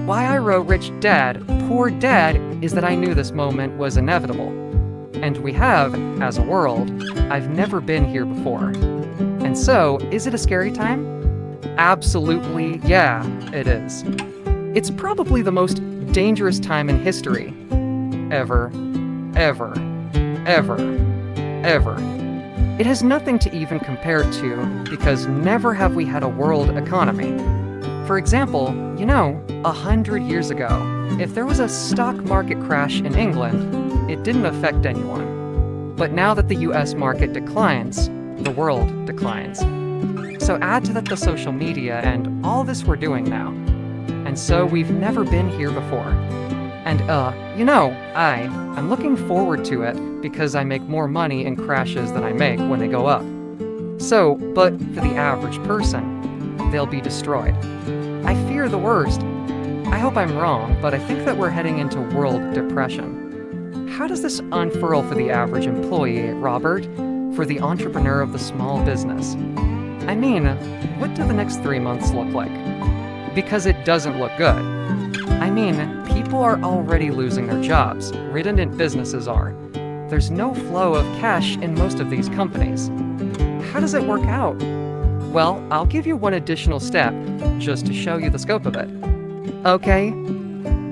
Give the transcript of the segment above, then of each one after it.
why I wrote Rich Dad, Poor Dad is that I knew this moment was inevitable. And we have, as a world, I've never been here before. And so, is it a scary time? Absolutely, yeah, it is. It's probably the most dangerous time in history. Ever, ever, ever, ever. It has nothing to even compare to because never have we had a world economy. For example, 100 years ago, if there was a stock market crash in England, it didn't affect anyone. But now that the US market declines, the world declines. So add to that the social media and all this we're doing now. And so we've never been here before. And I'm looking forward to it because I make more money in crashes than I make when they go up. So, but for the average person, they'll be destroyed. I fear the worst. I hope I'm wrong, but I think that we're heading into world depression. How does this unfurl for the average employee, Robert? For the entrepreneur of the small business? I mean, what do the next 3 months look like? Because it doesn't look good. I mean, people are already losing their jobs. Redundant businesses are. There's no flow of cash in most of these companies. How does it work out? Well, I'll give you one additional step, just to show you the scope of it. Okay,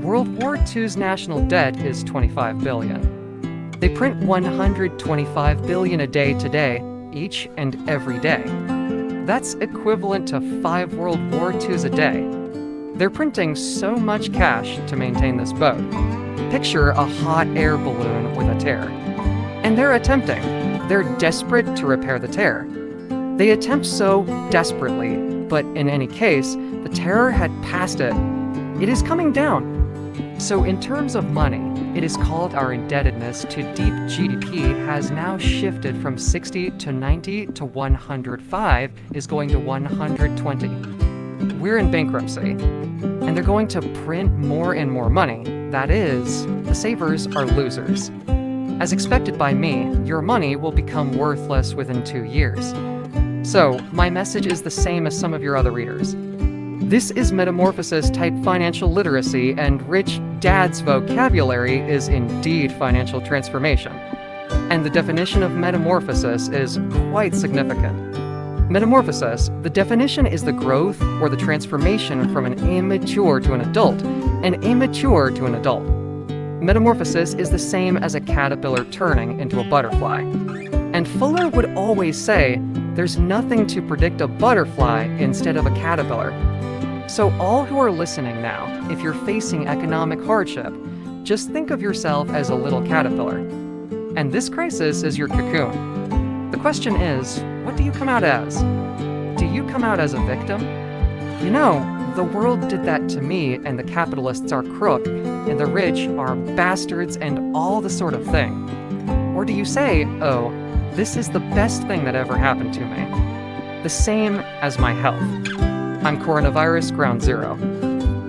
World War II's national debt is $25 billion. They print $125 billion a day today, each and every day. That's equivalent to 5 World War II's a day. They're printing so much cash to maintain this boat. Picture a hot air balloon with a tear. And they're desperate to repair the tear. They attempt so desperately, but in any case, the terror had passed it. It is coming down. So in terms of money, it is called our indebtedness to deep GDP has now shifted from 60 to 90 to 105 is going to 120. We're in bankruptcy, and they're going to print more and more money. That is, the savers are losers. As expected by me, your money will become worthless within 2 years. So, my message is the same as some of your other readers. This is Metamorphosis-type financial literacy, and Rich Dad's vocabulary is indeed financial transformation. And the definition of metamorphosis is quite significant. Metamorphosis, the definition is the growth or the transformation from an immature to an adult, and immature to an adult. Metamorphosis is the same as a caterpillar turning into a butterfly. And Fuller would always say, there's nothing to predict a butterfly instead of a caterpillar. So all who are listening now, if you're facing economic hardship, just think of yourself as a little caterpillar. And this crisis is your cocoon. The question is, what do you come out as? Do you come out as a victim? The world did that to me, and the capitalists are crook, and the rich are bastards, and all the sort of thing. Or do you say, oh, this is the best thing that ever happened to me? The same as my health. I'm coronavirus ground zero.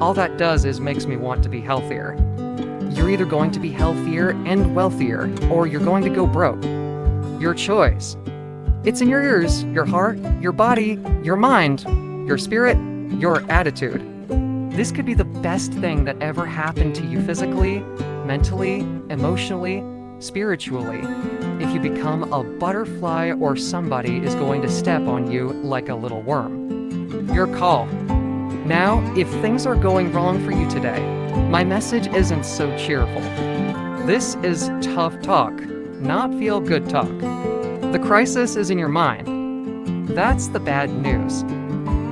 All that does is makes me want to be healthier. You're either going to be healthier and wealthier, or you're going to go broke. Your choice. It's in your ears, your heart, your body, your mind, your spirit, your attitude. This could be the best thing that ever happened to you physically, mentally, emotionally, spiritually, if you become a butterfly or somebody is going to step on you like a little worm. Your call. Now, if things are going wrong for you today, my message isn't so cheerful. This is tough talk, not feel-good talk. The crisis is in your mind. That's the bad news.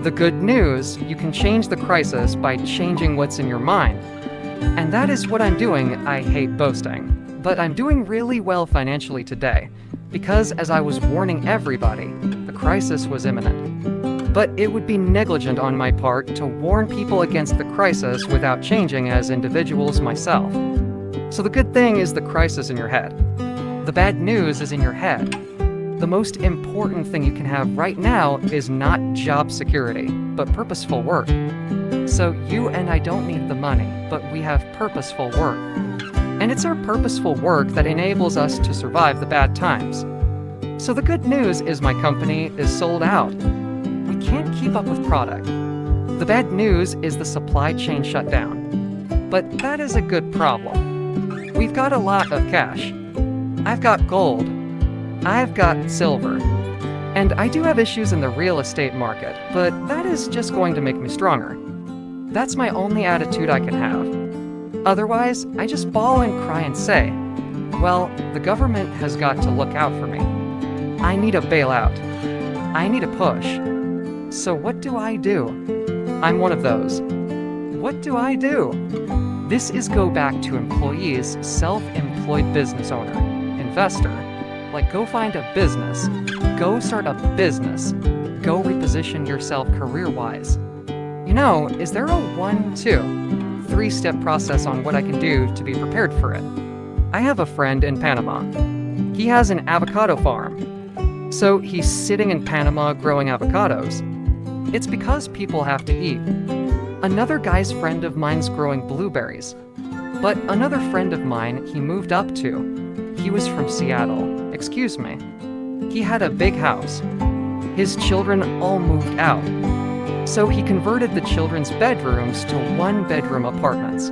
The good news, you can change the crisis by changing what's in your mind. And that is what I'm doing. I hate boasting. But I'm doing really well financially today, because as I was warning everybody, the crisis was imminent. But it would be negligent on my part to warn people against the crisis without changing as individuals myself. So the good thing is the crisis in your head. The bad news is in your head. The most important thing you can have right now is not job security, but purposeful work. So you and I don't need the money, but we have purposeful work. And it's our purposeful work that enables us to survive the bad times. So the good news is my company is sold out. We can't keep up with product. The bad news is the supply chain shut down. But that is a good problem. We've got a lot of cash. I've got gold. I've got silver. And I do have issues in the real estate market, but that is just going to make me stronger. That's my only attitude I can have. Otherwise, I just bawl and cry and say, well, the government has got to look out for me. I need a bailout. I need a push. So what do I do? I'm one of those. What do I do? This is go back to employees, self-employed business owner, investor. Like go find a business, go start a business, go reposition yourself career-wise. You know, is there a 1, 2, 3-step process on what I can do to be prepared for it? I have a friend in Panama. He has an avocado farm. So he's sitting in Panama growing avocados. It's because people have to eat. Another guy's friend of mine's growing blueberries. But another friend of mine he moved up to. He was from Seattle. Excuse me. He had a big house. His children all moved out. So he converted the children's bedrooms to 1-bedroom apartments.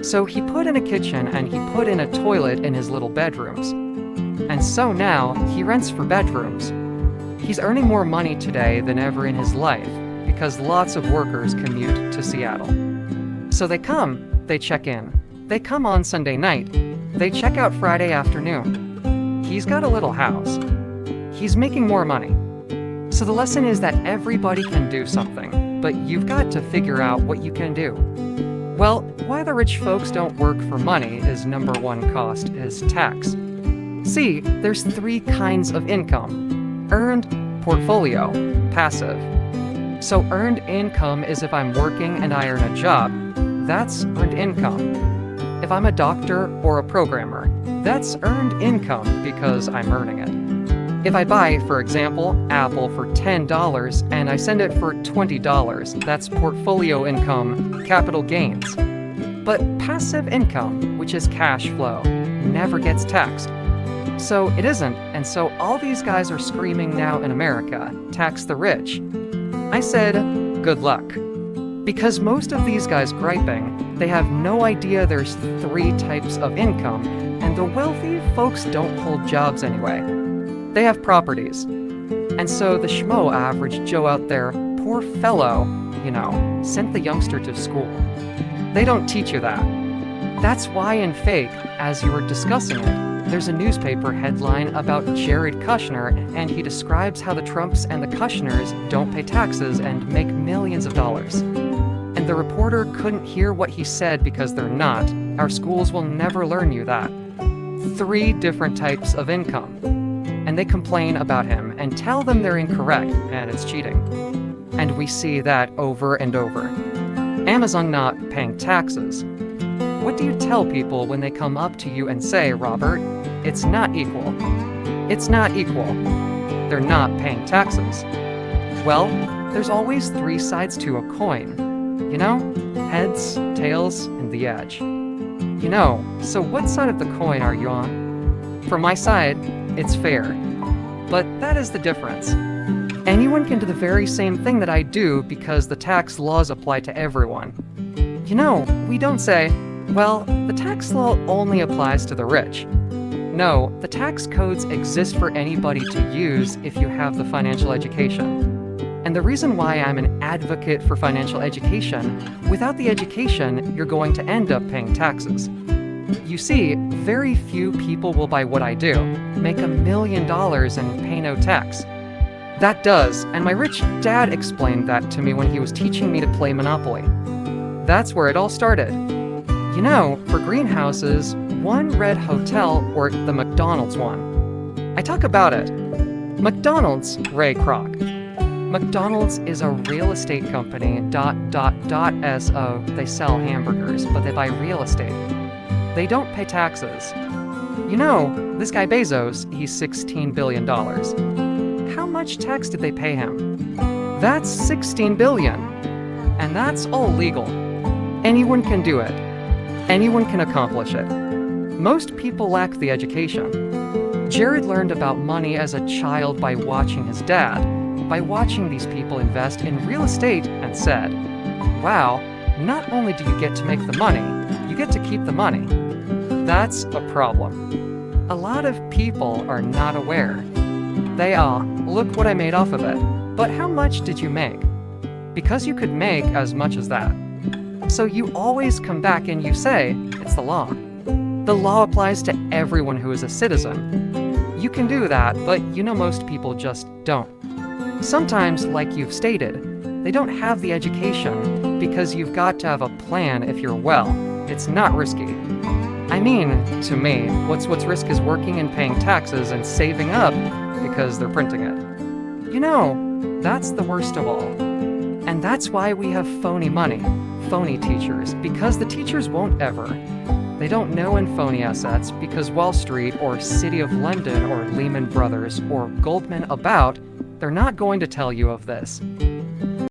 So he put in a kitchen and he put in a toilet in his little bedrooms. And so now he rents for bedrooms. He's earning more money today than ever in his life because lots of workers commute to Seattle. So they come, they check in. They come on Sunday night. They check out Friday afternoon. He's got a little house. He's making more money. So the lesson is that everybody can do something, but you've got to figure out what you can do. Well, why the rich folks don't work for money is number one cost is tax. See, there's 3 kinds of income: earned, portfolio, passive. So earned income is if I'm working and I earn a job. That's earned income. If I'm a doctor or a programmer, that's earned income because I'm earning it. If I buy, for example, Apple for $10 and I send it for $20, that's portfolio income, capital gains. But passive income, which is cash flow, never gets taxed. So it isn't, and so all these guys are screaming now in America, tax the rich. I said, good luck. Because most of these guys griping, they have no idea there's 3 types of income, and the wealthy folks don't hold jobs anyway. They have properties. And so the schmo average Joe out there, poor fellow, sent the youngster to school. They don't teach you that. That's why in Fake, as you were discussing it, there's a newspaper headline about Jared Kushner, and he describes how the Trumps and the Kushners don't pay taxes and make millions of dollars. And the reporter couldn't hear what he said because they're not. Our schools will never learn you that. 3 different types of income. And they complain about him and tell them they're incorrect and it's cheating. And we see that over and over. Amazon not paying taxes. What do you tell people when they come up to you and say, Robert, it's not equal? It's not equal. They're not paying taxes. Well, there's always 3 sides to a coin. Heads, tails, and the edge. So what side of the coin are you on? For my side, it's fair. But that is the difference. Anyone can do the very same thing that I do because the tax laws apply to everyone. We don't say, well, the tax law only applies to the rich. No, the tax codes exist for anybody to use if you have the financial education. And the reason why I'm an advocate for financial education, without the education, you're going to end up paying taxes. You see, very few people will buy what I do, make $1 million and pay no tax. That does, and my rich dad explained that to me when he was teaching me to play Monopoly. That's where it all started. For greenhouses, one red hotel or the McDonald's one. I talk about it. McDonald's, Ray Kroc. McDonald's is a real estate company, .so they sell hamburgers, but they buy real estate. They don't pay taxes. This guy Bezos, he's $16 billion. How much tax did they pay him? That's $16 billion. And that's all legal. Anyone can do it. Anyone can accomplish it. Most people lack the education. Jared learned about money as a child by watching his dad, by watching these people invest in real estate and once said, "Wow, not only do you get to make the money, you get to keep the money." That's a problem. A lot of people are not aware. They are, "Look what I made off of it." But how much did you make? Because you could make as much as that. So you always come back and you say, it's the law. The law applies to everyone who is a citizen. You can do that, but most people just don't. Sometimes, like you've stated, they don't have the education because you've got to have a plan if you're well. It's not risky. I mean, to me, what's risk is working and paying taxes and saving up because they're printing it. That's the worst of all. And that's why we have phony money, phony teachers, because the teachers won't ever. They don't know in phony assets because Wall Street or City of London or Lehman Brothers or Goldman they're not going to tell you of this.